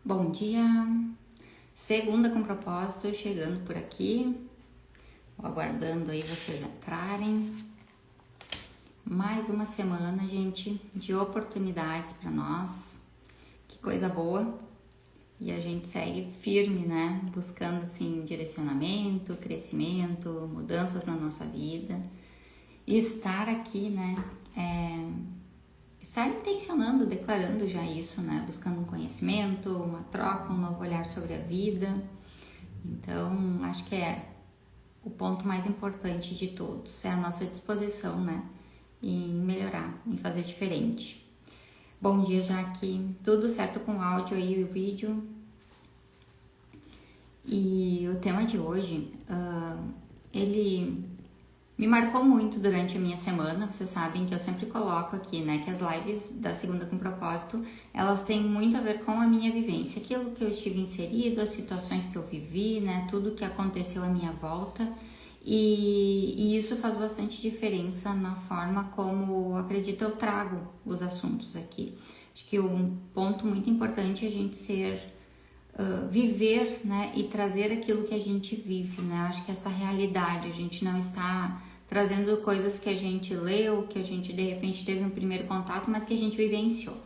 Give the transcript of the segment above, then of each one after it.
Bom dia, segunda com propósito, chegando por aqui, aguardando aí vocês entrarem. Mais uma semana, gente, de oportunidades para nós, que coisa boa. E a gente segue firme, né, buscando assim direcionamento, crescimento, mudanças na nossa vida. E estar aqui, né, estar intencionando, declarando já isso, né? Buscando um conhecimento, uma troca, um novo olhar sobre a vida. Então, acho que é o ponto mais importante de todos, é a nossa disposição, né? Em melhorar, em fazer diferente. Bom dia, Jaque. Tudo certo com o áudio aí e o vídeo? E o tema de hoje, ele me marcou muito durante a minha semana. Vocês sabem que eu sempre coloco aqui, né, que as lives da Segunda com Propósito, elas têm muito a ver com a minha vivência, aquilo que eu estive inserido, as situações que eu vivi, né, tudo que aconteceu à minha volta, e isso faz bastante diferença na forma como, acredito, eu trago os assuntos aqui. Acho que um ponto muito importante é a gente viver, né, e trazer aquilo que a gente vive, né? Acho que essa realidade, a gente não está trazendo coisas que a gente leu, que a gente de repente teve um primeiro contato, mas que a gente vivenciou.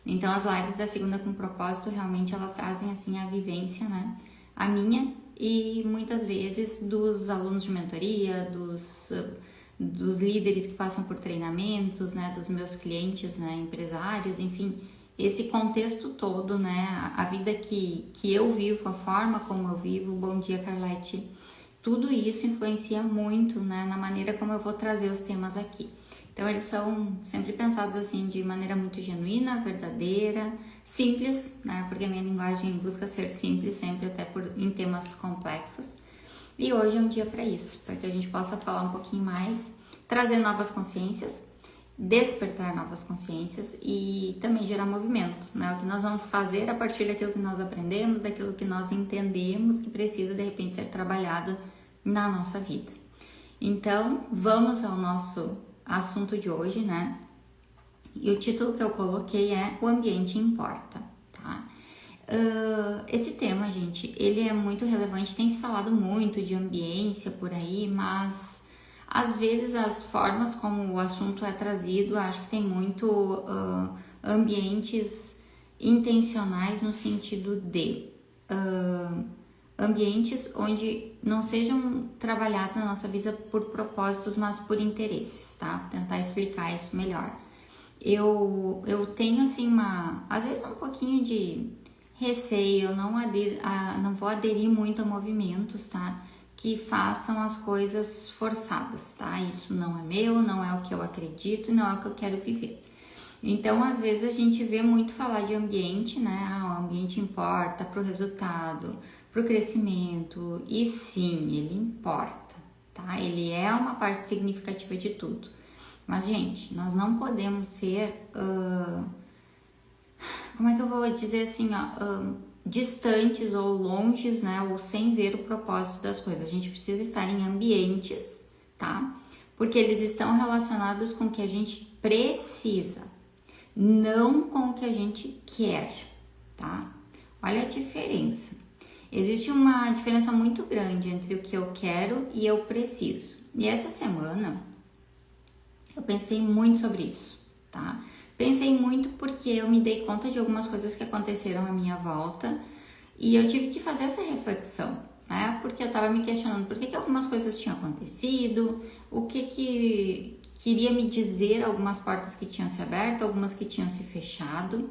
Então as lives da Segunda com Propósito realmente elas trazem assim a vivência, né? A minha e muitas vezes dos alunos de mentoria, dos líderes que passam por treinamentos, né? Dos meus clientes, né? Empresários, enfim, esse contexto todo, né? A vida que eu vivo, a forma como eu vivo. Bom dia, Carlete. Tudo isso influencia muito, né, na maneira como eu vou trazer os temas aqui. Então, eles são sempre pensados assim de maneira muito genuína, verdadeira, simples, né, porque a minha linguagem busca ser simples sempre, até em temas complexos. E hoje é um dia para isso, para que a gente possa falar um pouquinho mais, trazer novas consciências, despertar novas consciências e também gerar movimento, né? O que nós vamos fazer a partir daquilo que nós aprendemos, daquilo que nós entendemos que precisa de repente ser trabalhado na nossa vida. Então, vamos ao nosso assunto de hoje, né? E o título que eu coloquei é O Ambiente Importa, tá? Esse tema, gente, ele é muito relevante, tem se falado muito de ambiência por aí, mas às vezes as formas como o assunto é trazido, acho que tem muito ambientes intencionais no sentido de ambientes onde não sejam trabalhados na nossa vida por propósitos, mas por interesses, tá? Vou tentar explicar isso melhor. Eu tenho assim às vezes um pouquinho de receio, eu não vou aderir muito a movimentos, tá? Que façam as coisas forçadas, tá? Isso não é meu, não é o que eu acredito, não é o que eu quero viver. Então, às vezes a gente vê muito falar de ambiente, né? O ambiente importa para o resultado, para o crescimento, e sim, ele importa, tá? Ele é uma parte significativa de tudo. Mas, gente, nós não podemos ser, como é que eu vou dizer assim, distantes ou longes, né, ou sem ver o propósito das coisas. A gente precisa estar em ambientes, tá? Porque eles estão relacionados com o que a gente precisa, não com o que a gente quer, tá? Olha a diferença. Existe uma diferença muito grande entre o que eu quero e eu preciso. E essa semana eu pensei muito sobre isso, tá? Pensei muito porque eu me dei conta de algumas coisas que aconteceram à minha volta e eu tive que fazer essa reflexão, né? Porque eu tava me questionando por que algumas coisas tinham acontecido, o que queria me dizer, algumas portas que tinham se aberto, algumas que tinham se fechado.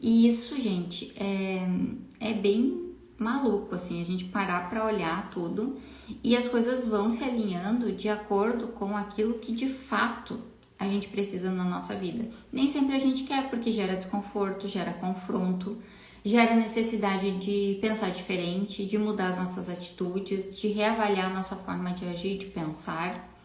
E isso, gente, é bem maluco, assim, a gente parar para olhar tudo e as coisas vão se alinhando de acordo com aquilo que de fato a gente precisa na nossa vida. Nem sempre a gente quer, porque gera desconforto, gera confronto, gera necessidade de pensar diferente, de mudar as nossas atitudes, de reavaliar a nossa forma de agir, de pensar.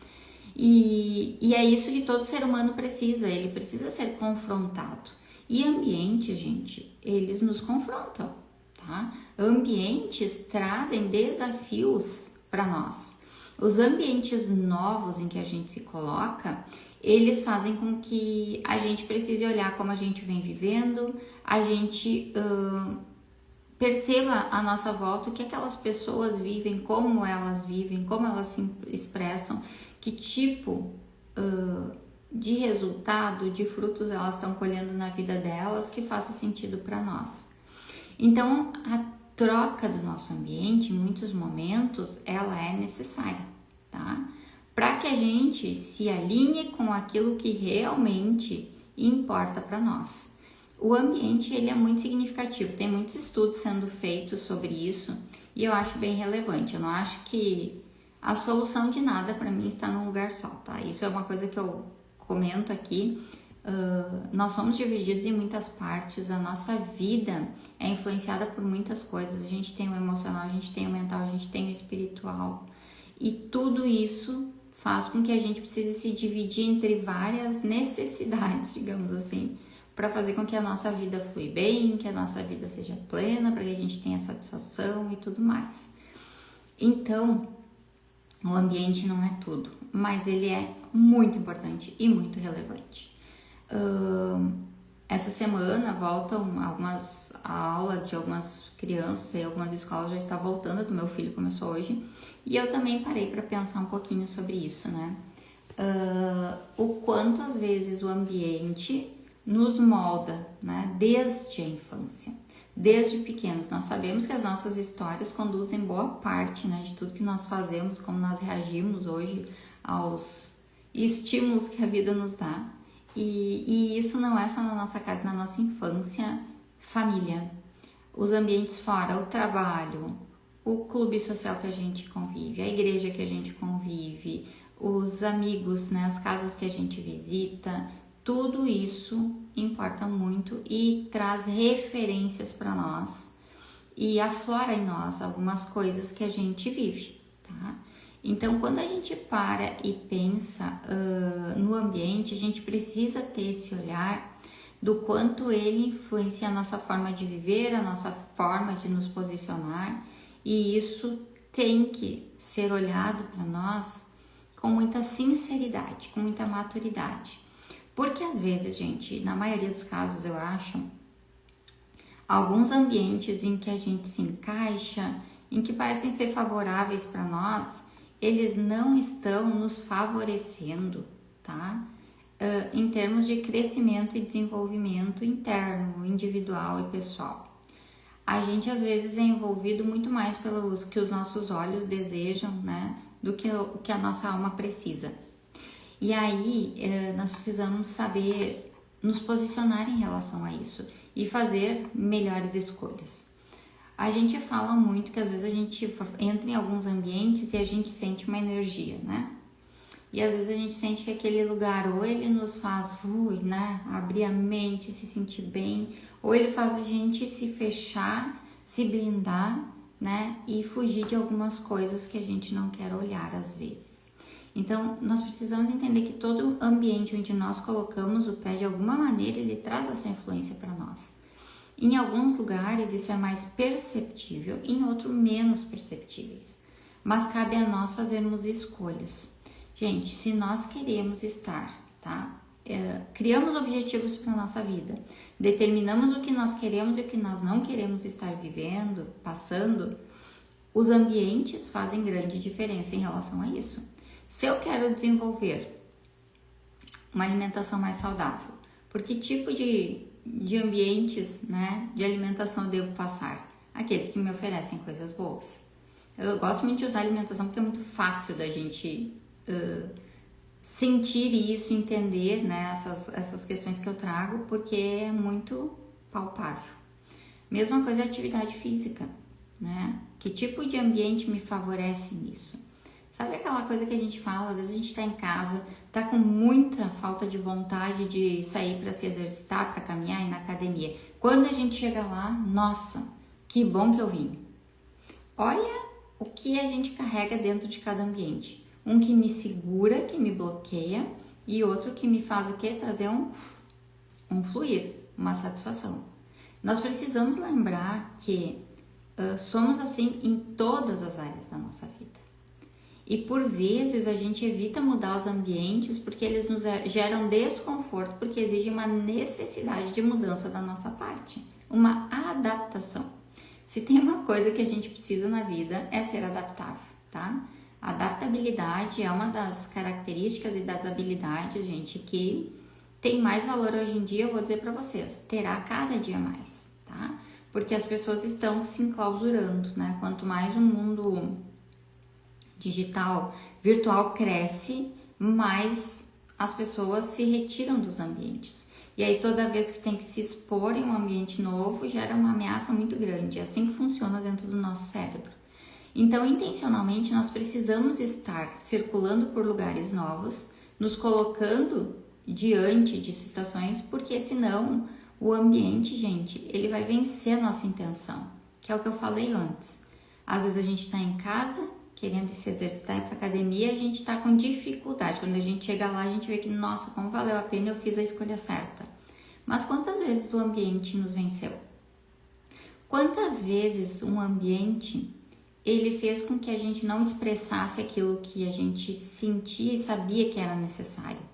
E é isso que todo ser humano precisa, ele precisa ser confrontado. E ambientes, gente, eles nos confrontam, tá? Ambientes trazem desafios para nós. Os ambientes novos em que a gente se coloca, eles fazem com que a gente precise olhar como a gente vem vivendo, a gente perceba à nossa volta o que aquelas pessoas vivem, como elas se expressam, que tipo de resultado, de frutos elas estão colhendo na vida delas que faça sentido para nós. Então, a troca do nosso ambiente, em muitos momentos, ela é necessária, tá? Para que a gente se alinhe com aquilo que realmente importa para nós. O ambiente, ele é muito significativo, tem muitos estudos sendo feitos sobre isso e eu acho bem relevante. Eu não acho que a solução de nada para mim está num lugar só, tá? Isso é uma coisa que eu comento aqui. Nós somos divididos em muitas partes, a nossa vida é influenciada por muitas coisas. A gente tem o emocional, a gente tem o mental, a gente tem o espiritual, e tudo isso faz com que a gente precise se dividir entre várias necessidades, digamos assim, para fazer com que a nossa vida flui bem, que a nossa vida seja plena, para que a gente tenha satisfação e tudo mais. Então, o ambiente não é tudo, mas ele é muito importante e muito relevante. Essa semana voltam a aula de algumas crianças e algumas escolas já está voltando, do meu filho começou hoje, e eu também parei para pensar um pouquinho sobre isso, né? O quanto às vezes o ambiente nos molda, né? Desde a infância, desde pequenos. Nós sabemos que as nossas histórias conduzem boa parte, né, de tudo que nós fazemos, como nós reagimos hoje aos estímulos que a vida nos dá. E isso não é só na nossa casa, na nossa infância, família, os ambientes fora, o trabalho, o clube social que a gente convive, a igreja que a gente convive, os amigos, né, as casas que a gente visita, tudo isso importa muito e traz referências para nós e aflora em nós algumas coisas que a gente vive, tá? Então, quando a gente para e pensa no ambiente, a gente precisa ter esse olhar do quanto ele influencia a nossa forma de viver, a nossa forma de nos posicionar, e isso tem que ser olhado para nós com muita sinceridade, com muita maturidade. Porque às vezes, gente, na maioria dos casos eu acho, alguns ambientes em que a gente se encaixa, em que parecem ser favoráveis para nós, eles não estão nos favorecendo, tá? Em termos de crescimento e desenvolvimento interno, individual e pessoal. A gente às vezes é envolvido muito mais pelo que os nossos olhos desejam, né? Do que o que a nossa alma precisa. E aí, nós precisamos saber nos posicionar em relação a isso e fazer melhores escolhas. A gente fala muito que às vezes a gente entra em alguns ambientes e a gente sente uma energia, né? E às vezes a gente sente que aquele lugar ou ele nos faz, né, abrir a mente, se sentir bem, ou ele faz a gente se fechar, se blindar, né, e fugir de algumas coisas que a gente não quer olhar às vezes. Então, nós precisamos entender que todo ambiente onde nós colocamos o pé, de alguma maneira, ele traz essa influência para nós. Em alguns lugares isso é mais perceptível, em outros menos perceptíveis. Mas cabe a nós fazermos escolhas. Gente, se nós queremos estar, tá? Criamos objetivos para a nossa vida, determinamos o que nós queremos e o que nós não queremos estar vivendo, passando, os ambientes fazem grande diferença em relação a isso. Se eu quero desenvolver uma alimentação mais saudável, por que tipo de ambientes, né, de alimentação eu devo passar? Aqueles que me oferecem coisas boas. Eu gosto muito de usar alimentação porque é muito fácil da gente sentir isso, entender, né, essas questões que eu trago, porque é muito palpável. Mesma coisa é a atividade física, né? Que tipo de ambiente me favorece nisso? Sabe aquela coisa que a gente fala, às vezes a gente está em casa, tá com muita falta de vontade de sair para se exercitar, para caminhar e ir na academia. Quando a gente chega lá, nossa, que bom que eu vim. Olha o que a gente carrega dentro de cada ambiente. Um que me segura, que me bloqueia, e outro que me faz o quê? Trazer um fluir, uma satisfação. Nós precisamos lembrar que somos assim em todas as áreas da nossa vida. E por vezes a gente evita mudar os ambientes porque eles nos geram desconforto, porque exigem uma necessidade de mudança da nossa parte, uma adaptação. Se tem uma coisa que a gente precisa na vida é ser adaptável, tá? A adaptabilidade é uma das características e das habilidades, gente, que tem mais valor hoje em dia, eu vou dizer para vocês, terá cada dia mais, tá? Porque as pessoas estão se enclausurando, né? Quanto mais o mundo digital, virtual cresce, mais as pessoas se retiram dos ambientes. E aí toda vez que tem que se expor em um ambiente novo, gera uma ameaça muito grande. É assim que funciona dentro do nosso cérebro. Então, intencionalmente, nós precisamos estar circulando por lugares novos, nos colocando diante de situações, porque senão o ambiente, gente, ele vai vencer a nossa intenção, que é o que eu falei antes. Às vezes a gente está em casa, querendo se exercitar e ir para academia, a gente está com dificuldade. Quando a gente chega lá, a gente vê que, nossa, como valeu a pena, eu fiz a escolha certa. Mas quantas vezes o ambiente nos venceu? Quantas vezes um ambiente, ele fez com que a gente não expressasse aquilo que a gente sentia e sabia que era necessário?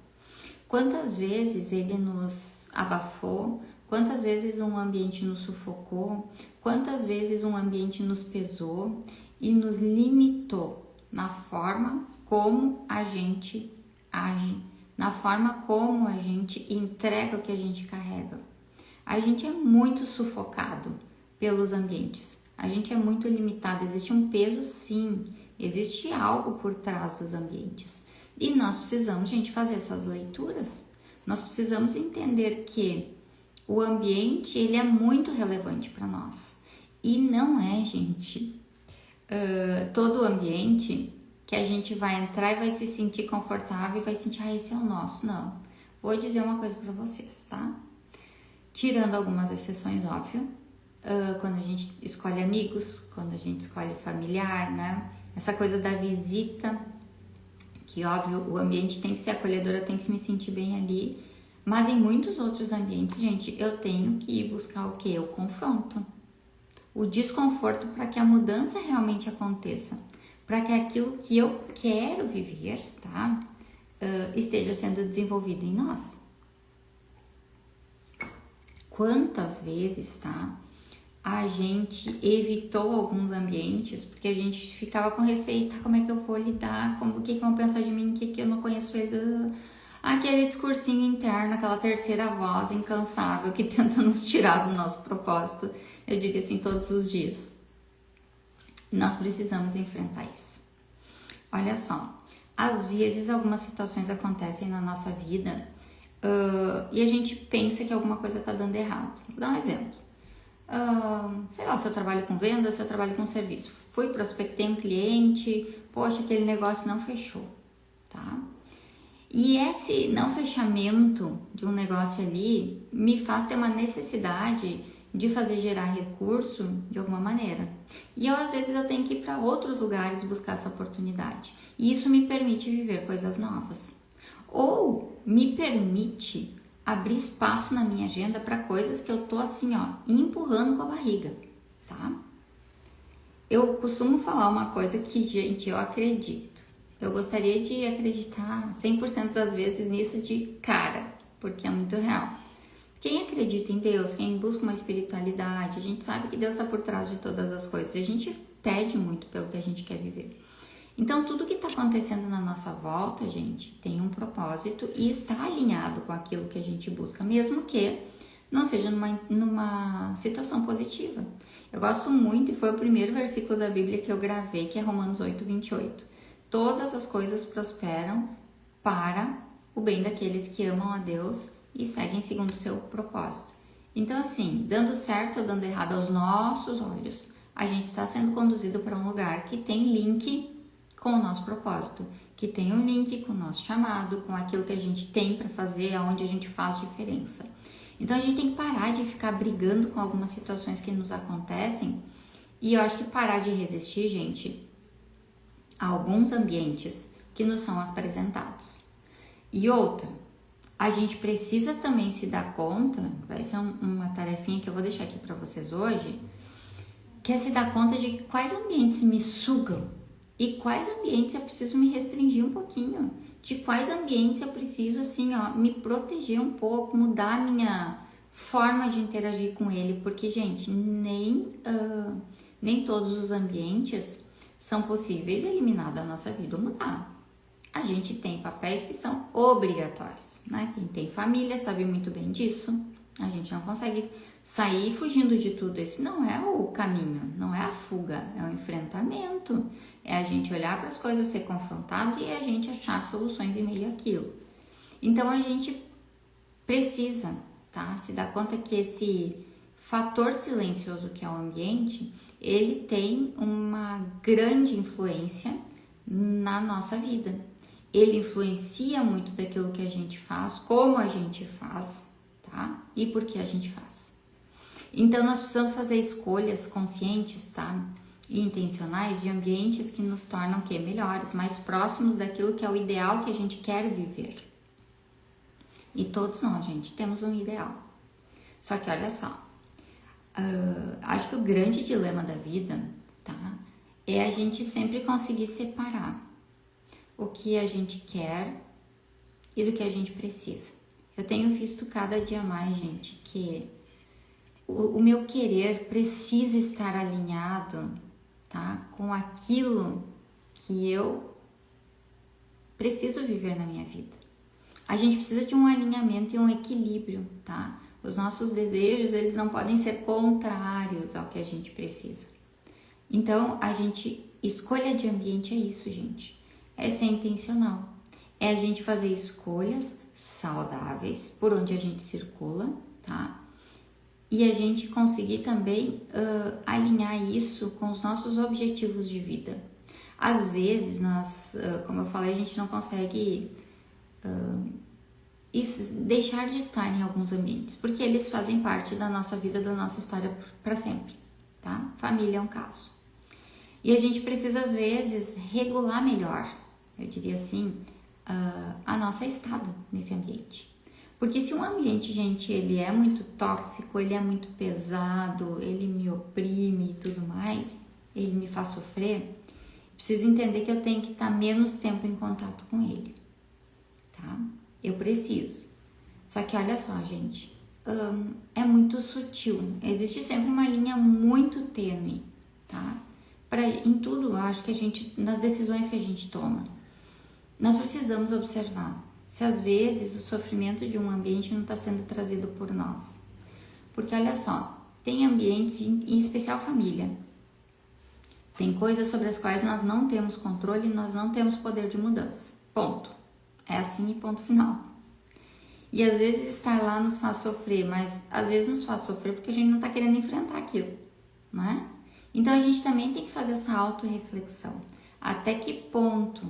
Quantas vezes ele nos abafou? Quantas vezes um ambiente nos sufocou? Quantas vezes um ambiente nos pesou e nos limitou na forma como a gente age, na forma como a gente entrega o que a gente carrega? A gente é muito sufocado pelos ambientes, a gente é muito limitado, existe um peso sim, existe algo por trás dos ambientes. E nós precisamos, gente, fazer essas leituras. Nós precisamos entender que o ambiente, ele é muito relevante para nós. E não é, gente, todo o ambiente que a gente vai entrar e vai se sentir confortável e vai sentir, esse é o nosso. Não. Vou dizer uma coisa para vocês, tá? Tirando algumas exceções, óbvio. Quando a gente escolhe amigos, quando a gente escolhe familiar, né? Essa coisa da visita, que óbvio, o ambiente tem que ser acolhedor, eu tenho que me sentir bem ali, mas em muitos outros ambientes, gente, eu tenho que ir buscar o quê? O confronto, o desconforto para que a mudança realmente aconteça, para que aquilo que eu quero viver, tá, esteja sendo desenvolvido em nós. Quantas vezes, tá, a gente evitou alguns ambientes porque a gente ficava com receio, tá, como é que eu vou lidar, o que vão pensar de mim, o que eu não conheço eles, aquele discursinho interno, aquela terceira voz incansável que tenta nos tirar do nosso propósito, eu digo assim, todos os dias. Nós precisamos enfrentar isso. Olha só, às vezes algumas situações acontecem na nossa vida e a gente pensa que alguma coisa tá dando errado. Vou dar um exemplo. Sei lá, se eu trabalho com venda, se eu trabalho com serviço. Fui, prospectei um cliente, poxa, aquele negócio não fechou, tá? E esse não fechamento de um negócio ali me faz ter uma necessidade de fazer gerar recurso de alguma maneira. E eu, às vezes, eu tenho que ir para outros lugares buscar essa oportunidade. E isso me permite viver coisas novas. Ou me permite abrir espaço na minha agenda para coisas que eu tô assim, ó, empurrando com a barriga, tá? Eu costumo falar uma coisa que, gente, eu acredito. Eu gostaria de acreditar 100% das vezes nisso de cara, porque é muito real. Quem acredita em Deus, quem busca uma espiritualidade, a gente sabe que Deus está por trás de todas as coisas. E a gente pede muito pelo que a gente quer viver. Então, tudo que está acontecendo na nossa volta, gente, tem um propósito e está alinhado com aquilo que a gente busca, mesmo que não seja numa situação positiva. Eu gosto muito, e foi o primeiro versículo da Bíblia que eu gravei, que é Romanos 8:28. Todas as coisas prosperam para o bem daqueles que amam a Deus e seguem segundo o seu propósito. Então, assim, dando certo ou dando errado aos nossos olhos, a gente está sendo conduzido para um lugar que tem link com o nosso propósito, que tem um link com o nosso chamado, com aquilo que a gente tem para fazer, aonde a gente faz diferença. Então a gente tem que parar de ficar brigando com algumas situações que nos acontecem, e eu acho que parar de resistir, gente, a alguns ambientes que nos são apresentados. E outra, a gente precisa também se dar conta, vai ser uma tarefinha que eu vou deixar aqui para vocês hoje, que é se dar conta de quais ambientes me sugam, e quais ambientes eu preciso me restringir um pouquinho. De quais ambientes eu preciso, assim, ó, me proteger um pouco, mudar a minha forma de interagir com ele, porque, gente, nem todos os ambientes são possíveis eliminar da nossa vida ou mudar. A gente tem papéis que são obrigatórios, né? Quem tem família sabe muito bem disso. A gente não consegue sair fugindo de tudo. Esse não é o caminho, não é a fuga, é o enfrentamento. É a gente olhar para as coisas, ser confrontado e a gente achar soluções em meio àquilo. Então a gente precisa, tá? Se dar conta que esse fator silencioso que é o ambiente, ele tem uma grande influência na nossa vida. Ele influencia muito daquilo que a gente faz, como a gente faz, tá? E por que a gente faz. Então, nós precisamos fazer escolhas conscientes, tá? E intencionais de ambientes que nos tornam o quê? Melhores, mais próximos daquilo que é o ideal que a gente quer viver. E todos nós, gente, temos um ideal. Só que olha só, acho que o grande dilema da vida, tá? É a gente sempre conseguir separar o que a gente quer e do que a gente precisa. Eu tenho visto cada dia mais, gente, que o meu querer precisa estar alinhado, tá? Com aquilo que eu preciso viver na minha vida. A gente precisa de um alinhamento e um equilíbrio, tá? Os nossos desejos, eles não podem ser contrários ao que a gente precisa. Então, escolha de ambiente é isso, gente. É ser intencional. É a gente fazer escolhas saudáveis por onde a gente circula, tá? E a gente conseguir também alinhar isso com os nossos objetivos de vida. Às vezes, como eu falei, a gente não consegue deixar de estar em alguns ambientes, porque eles fazem parte da nossa vida, da nossa história para sempre, tá? Família é um caso. E a gente precisa, às vezes, regular melhor, eu diria assim, a nossa estada nesse ambiente. Porque se um ambiente, gente, ele é muito tóxico, ele é muito pesado, ele me oprime e tudo mais, ele me faz sofrer, preciso entender que eu tenho que estar menos tempo em contato com ele, tá? Eu preciso. Só que olha só, gente, é muito sutil. Existe sempre uma linha muito tênue, tá? Em tudo, eu acho que nas decisões que a gente toma, nós precisamos observar se às vezes o sofrimento de um ambiente não está sendo trazido por nós. Porque olha só, tem ambientes, em especial família, tem coisas sobre as quais nós não temos controle e nós não temos poder de mudança. Ponto. É assim e ponto final. E às vezes estar lá nos faz sofrer, mas às vezes nos faz sofrer porque a gente não está querendo enfrentar aquilo, né? Então a gente também tem que fazer essa autorreflexão. Até que ponto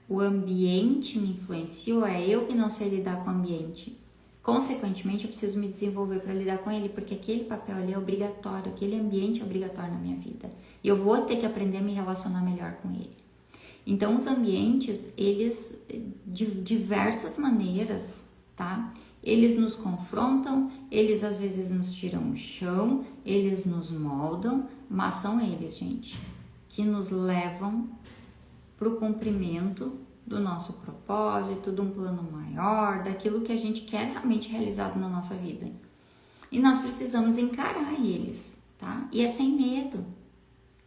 o ambiente me influencia ou é eu que não sei lidar com o ambiente? Consequentemente, eu preciso me desenvolver para lidar com ele, porque aquele papel ali é obrigatório, aquele ambiente é obrigatório na minha vida. E eu vou ter que aprender a me relacionar melhor com ele. Então, os ambientes, eles, de diversas maneiras, tá? Eles nos confrontam, eles às vezes nos tiram o chão, eles nos moldam, mas são eles, gente, que nos levam para o cumprimento do nosso propósito, de um plano maior, daquilo que a gente quer realmente realizado na nossa vida. E nós precisamos encarar eles, tá? E é sem medo.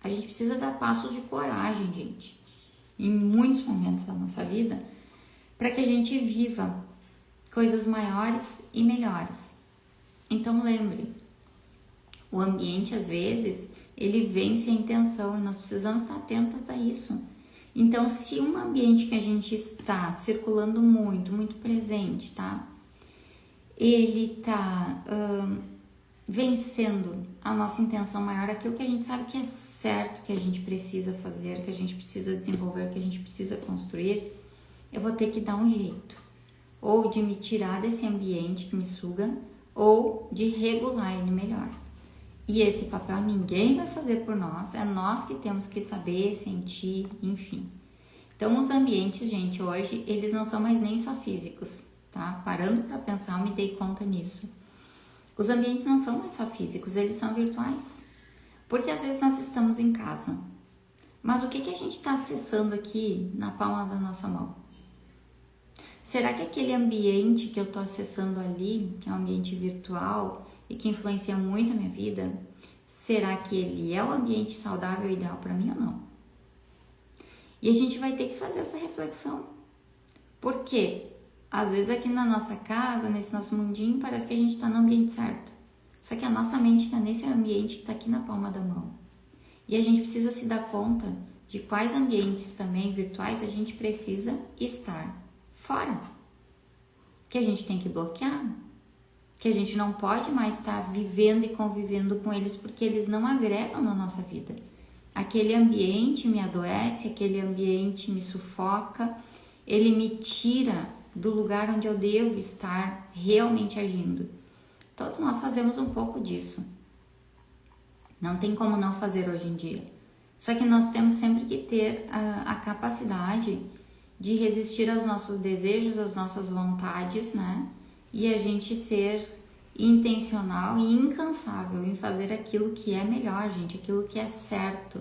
A gente precisa dar passos de coragem, gente, em muitos momentos da nossa vida, para que a gente viva coisas maiores e melhores. Então lembre, o ambiente às vezes ele vence a intenção e nós precisamos estar atentos a isso. Então, se um ambiente que a gente está circulando muito, muito presente, tá? Ele tá vencendo a nossa intenção maior, aquilo que a gente sabe que é certo, que a gente precisa fazer, que a gente precisa desenvolver, que a gente precisa construir, eu vou ter que dar um jeito. Ou de me tirar desse ambiente que me suga, ou de regular ele melhor. E esse papel ninguém vai fazer por nós, é nós que temos que saber, sentir, enfim. Então, os ambientes, gente, hoje, eles não são mais nem só físicos, tá? Parando para pensar, eu me dei conta nisso. Os ambientes não são mais só físicos, eles são virtuais. Porque às vezes nós estamos em casa. Mas o que a gente está acessando aqui na palma da nossa mão? Será que aquele ambiente que eu estou acessando ali, que é um ambiente virtual, e que influencia muito a minha vida, será que ele é o ambiente saudável e ideal para mim ou não? E a gente vai ter que fazer essa reflexão. Porque às vezes aqui na nossa casa, nesse nosso mundinho, parece que a gente está no ambiente certo. Só que a nossa mente está nesse ambiente que está aqui na palma da mão. E a gente precisa se dar conta de quais ambientes também virtuais a gente precisa estar fora. Que a gente tem que bloquear. Que a gente não pode mais estar vivendo e convivendo com eles porque eles não agregam na nossa vida. Aquele ambiente me adoece, aquele ambiente me sufoca, ele me tira do lugar onde eu devo estar realmente agindo. Todos nós fazemos um pouco disso. Não tem como não fazer hoje em dia. Só que nós temos sempre que ter a capacidade de resistir aos nossos desejos, às nossas vontades, né? E a gente ser intencional e incansável em fazer aquilo que é melhor, gente, aquilo que é certo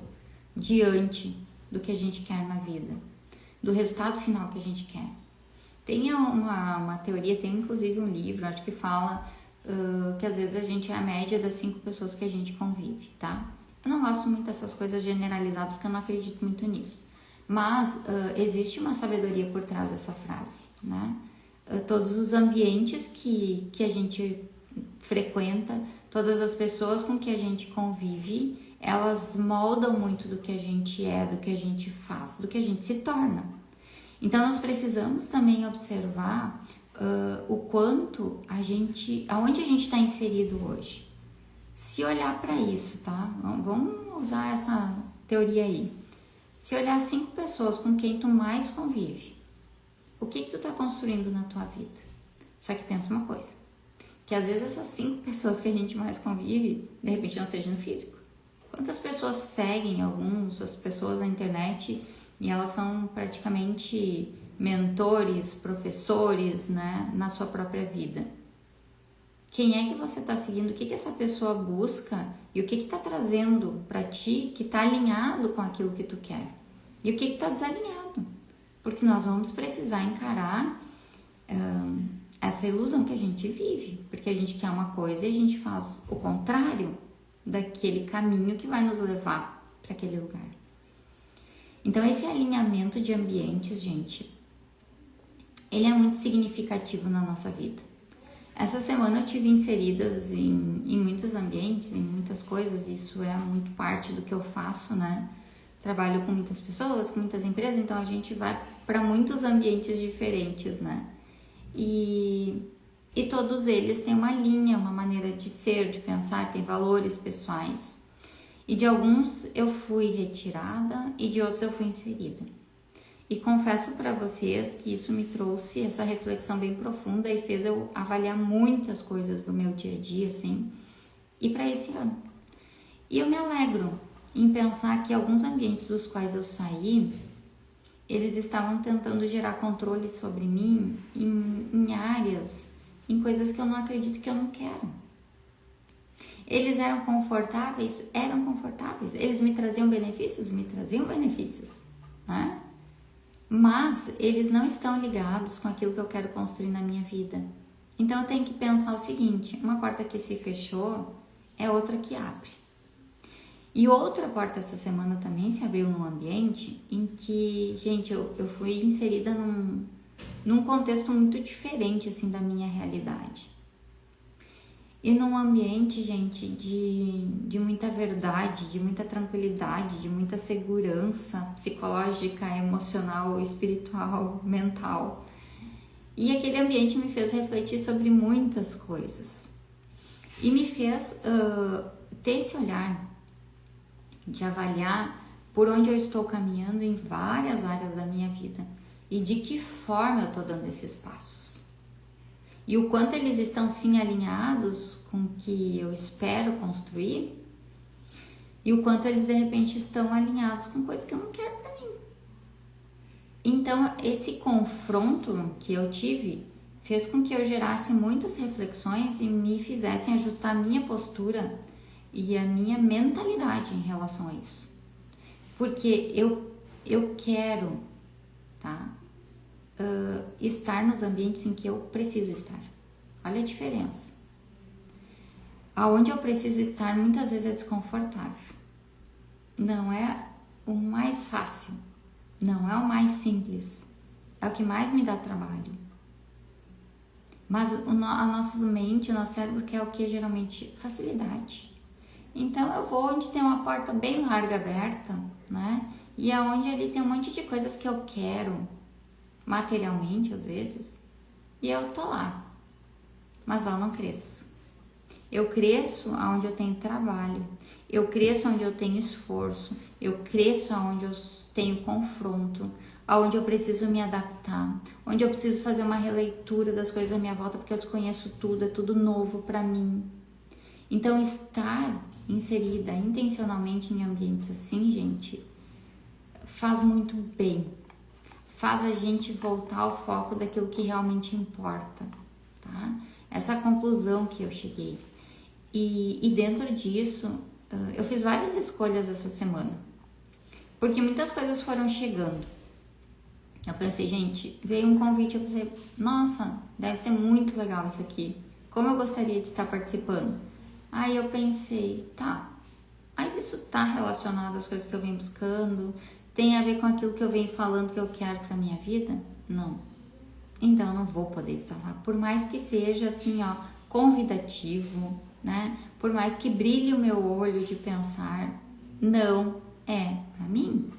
diante do que a gente quer na vida, do resultado final que a gente quer. Tem uma teoria, tem inclusive um livro, acho que fala que às vezes a gente é a média das 5 pessoas que a gente convive, tá? Eu não gosto muito dessas coisas generalizadas porque eu não acredito muito nisso. Mas existe uma sabedoria por trás dessa frase, né? Todos os ambientes que a gente frequenta, todas as pessoas com que a gente convive, elas moldam muito do que a gente é, do que a gente faz, do que a gente se torna. Então nós precisamos também observar o quanto aonde a gente está inserido hoje. Se olhar para isso, tá? Vamos usar essa teoria aí. Se olhar 5 pessoas com quem tu mais convive, o que tu tá construindo na tua vida? Só que pensa uma coisa, que às vezes essas 5 pessoas que a gente mais convive, de repente não seja no físico. Quantas pessoas seguem as pessoas na internet e elas são praticamente mentores, professores, né, na sua própria vida? Quem é que você está seguindo? O que essa pessoa busca e o que está trazendo para ti que está alinhado com aquilo que tu quer? E o que está desalinhado? Porque nós vamos precisar encarar essa ilusão que a gente vive, porque a gente quer uma coisa e a gente faz o contrário daquele caminho que vai nos levar para aquele lugar. Então esse alinhamento de ambientes, gente, ele é muito significativo na nossa vida. Essa semana eu tive inseridas em muitos ambientes, em muitas coisas, isso é muito parte do que eu faço, né? Trabalho com muitas pessoas, com muitas empresas, então a gente vai para muitos ambientes diferentes, né? E todos eles têm uma linha, uma maneira de ser, de pensar, têm valores pessoais. E de alguns eu fui retirada e de outros eu fui inserida. E confesso para vocês que isso me trouxe essa reflexão bem profunda e fez eu avaliar muitas coisas do meu dia a dia, assim, e para esse ano. E eu me alegro em pensar que alguns ambientes dos quais eu saí, eles estavam tentando gerar controle sobre mim em áreas, em coisas que eu não acredito, que eu não quero. Eles eram confortáveis? Eram confortáveis. Eles me traziam benefícios? Me traziam benefícios, né? Mas eles não estão ligados com aquilo que eu quero construir na minha vida. Então eu tenho que pensar o seguinte: uma porta que se fechou é outra que abre. E outra porta essa semana também se abriu num ambiente em que, gente, eu fui inserida num contexto muito diferente, assim, da minha realidade. E num ambiente, gente, de muita verdade, de muita tranquilidade, de muita segurança psicológica, emocional, espiritual, mental. E aquele ambiente me fez refletir sobre muitas coisas. E me fez ter esse olhar de avaliar por onde eu estou caminhando em várias áreas da minha vida e de que forma eu estou dando esses passos. E o quanto eles estão sim alinhados com o que eu espero construir e o quanto eles de repente estão alinhados com coisas que eu não quero para mim. Então esse confronto que eu tive fez com que eu gerasse muitas reflexões e me fizessem ajustar a minha postura e a minha mentalidade em relação a isso. Porque eu quero, tá? Estar nos ambientes em que eu preciso estar. Olha a diferença. Aonde eu preciso estar muitas vezes é desconfortável. Não é o mais fácil, não é o mais simples, é o que mais me dá trabalho. Mas a nossa mente, o nosso cérebro quer o que? Geralmente facilidade. Então eu vou onde tem uma porta bem larga aberta, né? E é onde ali tem um monte de coisas que eu quero, materialmente às vezes, e eu tô lá. Mas lá eu não cresço. Eu cresço onde eu tenho trabalho, eu cresço onde eu tenho esforço, eu cresço onde eu tenho confronto, onde eu preciso me adaptar, onde eu preciso fazer uma releitura das coisas à minha volta, porque eu desconheço tudo, é tudo novo para mim. Então, estar inserida intencionalmente em ambientes assim, gente, faz muito bem. Faz a gente voltar ao foco daquilo que realmente importa, tá? Essa conclusão que eu cheguei. E dentro disso, eu fiz várias escolhas essa semana, porque muitas coisas foram chegando. Eu pensei, gente, veio um convite, eu pensei, nossa, deve ser muito legal isso aqui. Como eu gostaria de estar participando. Aí eu pensei, tá, mas isso tá relacionado às coisas que eu venho buscando? Tem a ver com aquilo que eu venho falando que eu quero pra minha vida? Não. Então eu não vou poder estar lá. Por mais que seja assim, ó, convidativo, né? Por mais que brilhe o meu olho de pensar, não é pra mim.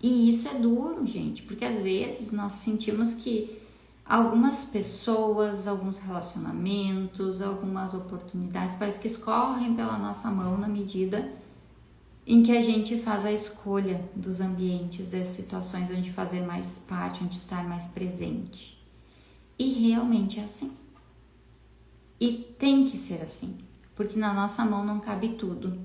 E isso é duro, gente, porque às vezes nós sentimos que algumas pessoas, alguns relacionamentos, algumas oportunidades parece que escorrem pela nossa mão na medida em que a gente faz a escolha dos ambientes, das situações onde fazer mais parte, onde estar mais presente. E realmente é assim. E tem que ser assim, porque na nossa mão não cabe tudo.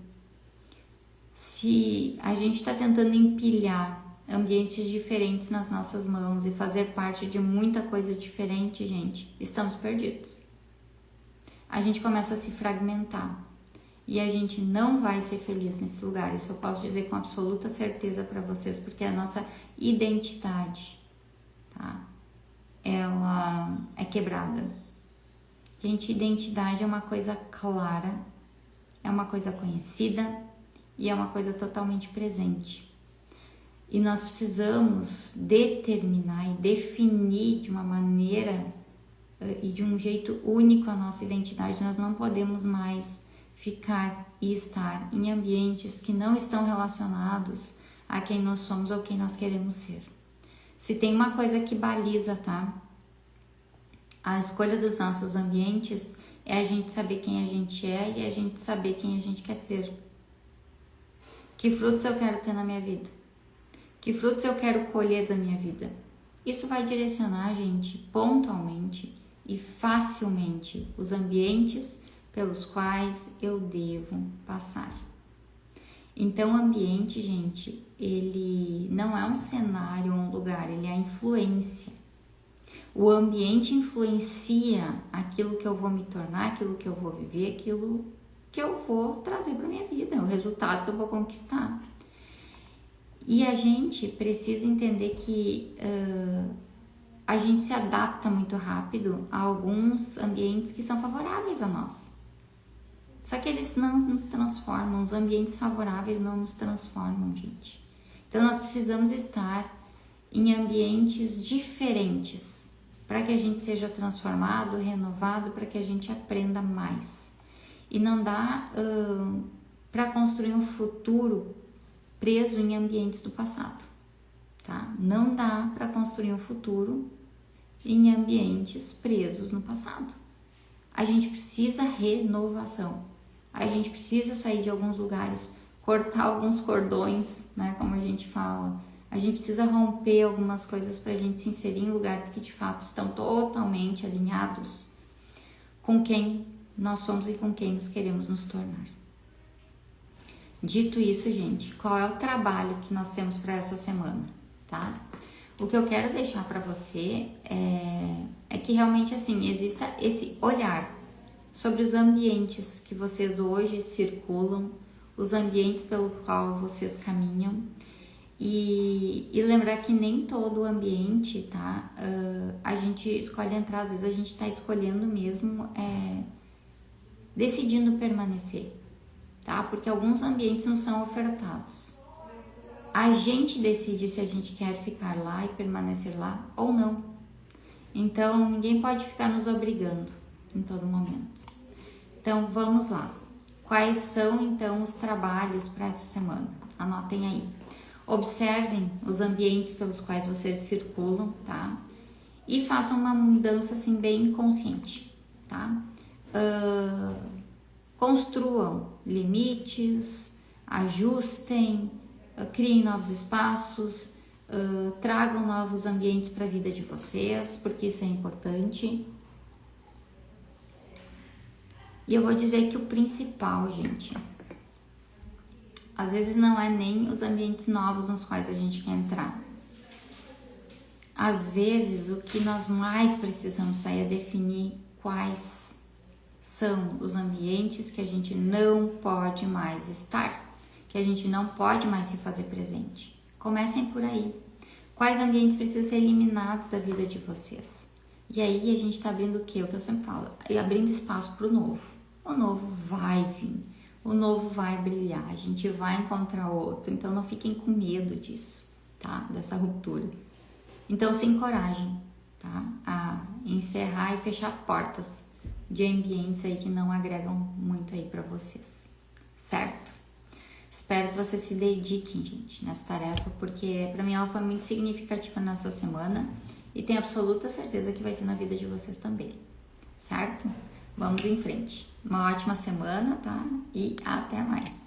Se a gente está tentando empilhar ambientes diferentes nas nossas mãos e fazer parte de muita coisa diferente, gente, estamos perdidos. A gente começa a se fragmentar e a gente não vai ser feliz nesse lugar. Isso eu posso dizer com absoluta certeza para vocês, porque a nossa identidade, tá? Ela é quebrada. Gente, identidade é uma coisa clara, é uma coisa conhecida e é uma coisa totalmente presente. E nós precisamos determinar e definir de uma maneira e de um jeito único a nossa identidade. Nós não podemos mais ficar e estar em ambientes que não estão relacionados a quem nós somos ou quem nós queremos ser. Se tem uma coisa que baliza, tá? A escolha dos nossos ambientes é a gente saber quem a gente é e a gente saber quem a gente quer ser. Que frutos eu quero ter na minha vida? Que frutos eu quero colher da minha vida? Isso vai direcionar, gente, pontualmente e facilmente os ambientes pelos quais eu devo passar. Então, o ambiente, gente, ele não é um cenário, um lugar, ele é a influência. O ambiente influencia aquilo que eu vou me tornar, aquilo que eu vou viver, aquilo que eu vou trazer para minha vida, o resultado que eu vou conquistar. E a gente precisa entender que a gente se adapta muito rápido a alguns ambientes que são favoráveis a nós. Só que eles não nos transformam, os ambientes favoráveis não nos transformam, gente. Então nós precisamos estar em ambientes diferentes para que a gente seja transformado, renovado, para que a gente aprenda mais. E não dá para construir um futuro preso em ambientes do passado, tá? Não dá para construir um futuro em ambientes presos no passado. A gente precisa renovação. A gente precisa sair de alguns lugares, cortar alguns cordões, né, como a gente fala. A gente precisa romper algumas coisas para a gente se inserir em lugares que de fato estão totalmente alinhados com quem nós somos e com quem nos queremos nos tornar. Dito isso, gente, qual é o trabalho que nós temos para essa semana, tá? O que eu quero deixar para você é que realmente, assim, exista esse olhar sobre os ambientes que vocês hoje circulam, os ambientes pelo qual vocês caminham e lembrar que nem todo o ambiente, tá? A gente escolhe entrar, às vezes a gente tá escolhendo mesmo decidindo permanecer, tá? Porque alguns ambientes não são ofertados. A gente decide se a gente quer ficar lá e permanecer lá ou não. Então, ninguém pode ficar nos obrigando em todo momento. Então, vamos lá. Quais são, então, os trabalhos para essa semana? Anotem aí. Observem os ambientes pelos quais vocês circulam, tá? E façam uma mudança, assim, bem consciente, tá? Construam limites, ajustem, criem novos espaços, tragam novos ambientes para a vida de vocês, porque isso é importante. E eu vou dizer que o principal, gente, às vezes não é nem os ambientes novos nos quais a gente quer entrar. Às vezes o que nós mais precisamos é definir quais são os ambientes que a gente não pode mais estar, que a gente não pode mais se fazer presente. Comecem por aí. Quais ambientes precisam ser eliminados da vida de vocês? E aí a gente está abrindo o quê? O que eu sempre falo, abrindo espaço para o novo. O novo vai vir, o novo vai brilhar, a gente vai encontrar outro. Então não fiquem com medo disso, tá? Dessa ruptura. Então se encorajem, tá? A encerrar e fechar portas de ambientes aí que não agregam muito aí para vocês, certo? Espero que vocês se dediquem, gente, nessa tarefa, porque para mim ela foi muito significativa nessa semana e tenho absoluta certeza que vai ser na vida de vocês também, certo? Vamos em frente. Uma ótima semana, tá? E até mais.